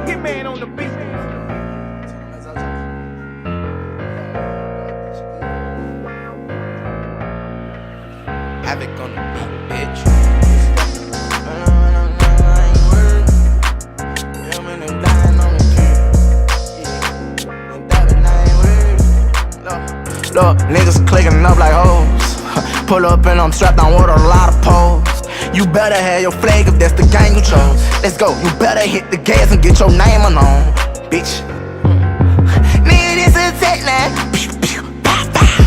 Hitman on the beat. Havoc on the beat, bitch. Look, niggas clicking up like hoes. Pull up and I'm strapped on with a lot of poles. You better have your flag if that's the gang you chose. Let's go, you better hit the gas and get your name on, bitch. Nigga, this is tech now.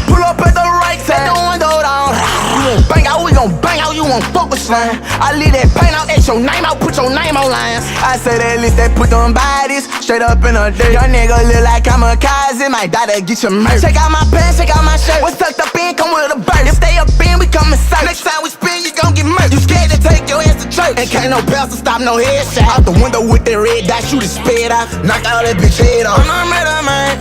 Pull up at the right side, the window down. You won't bang out, we gon' bang out, you won't fuck with slime. I leave that paint out, etch your name out, put your name on lines. I say that list that put them bodies straight up in a dirt. Young nigga look like Kamikaze, might die to get your merch. Check out my pants, check out my shirt. What's tucked up in, come with a bird. If stay up in, we come and search. Next time we spin, you gon' get murked. You scared to take your ass to church. And can't no pastor stop no headshot. Out the window with that red dot, shoot it spit out. Knock out that bitch head off. I'm a murder man.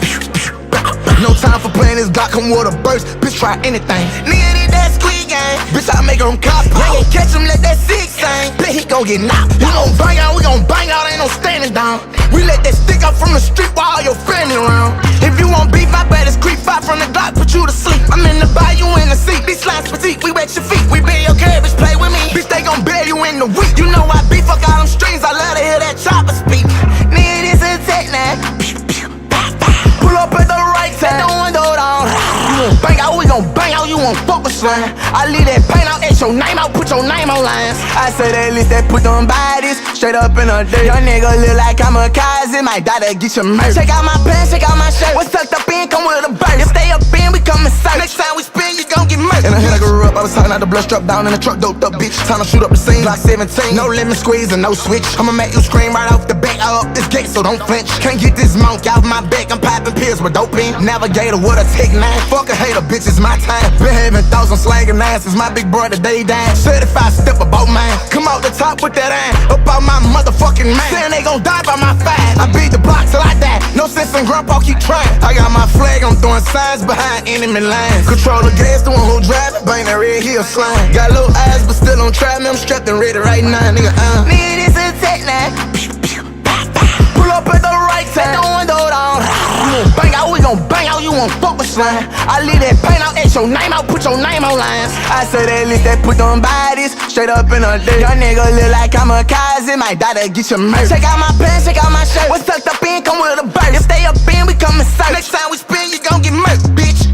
No time for playing this Glock, come with a burst. Bitch, try anything. Nigga, did that squeak gang. Bitch, I make him cop. Nigga, catch him, let that six thing. Bet he gon' get knocked. We gon' bang out, we gon' bang out, ain't no standing down. We let that stick up from the street while all your family around. If you want beef, I bet it's creep. Fight from the Glock, put you to sleep. I'm in the bayou in the seat. These slides petite, we wet your feet. We bear your cabbage, play with me. Bitch, they gon' bear you in the week. You know I beef, fuck all them strings. I love to hear that chopper speak. Nigga, this is tech now. Pull up at the right side, the window down. You won't bang out, we gon' bang out, you won't fuck with slime. I leave that paint out, etch your name out, put your name on lines. I say that list that put them bodies straight up in a dirt. Young nigga look like Kamikaze, might die to get your merch. Check out my pants, check out my shirt. What's tucked up in, come with a bird. If stay up in, we come and search. Next time we spin, you gon' get murked. In the hood I grew up, I was talking out the blood struck down in the truck, doped up bitch. Time to shoot up the scene, Glock 17. No lemon squeeze and no switch. I'ma make you scream right off the back. I up this gate, so don't flinch. Can't get this monkey off my back, I'm popping pills with dope in. Navigator with a Tech 9. Fuck a hater, bitch, it's my time. Been having thoughts on slanging ass since my big brother day died. Certified step about mine. Come out the top with that iron. Up out my motherfucking mind. Saying they gon' die by my five. I beat the block till I die. No sense in grandpa, keep trying. I got my flag, I'm throwing signs behind enemy lines. Control the gas, the one who drive it. Bang that red heel slime. Got little eyes, but still on trap me. I'm strapped and ready right now, nigga. Nigga, this is tech now. Pull up at the right side, the window down. You won't bang out, we gon' bang out, you won't fuck with slime. I leave that paint out, etch your name out, put your name on lines. I say that list that put them bodies straight up in a dirt. Young nigga look like Kamikaze, might die to get your merch. Check out my pants, check out my shirt. What's tucked up in, come with a bird. If stay up in, we come and search. Next time we spin, you gon' get murked, bitch.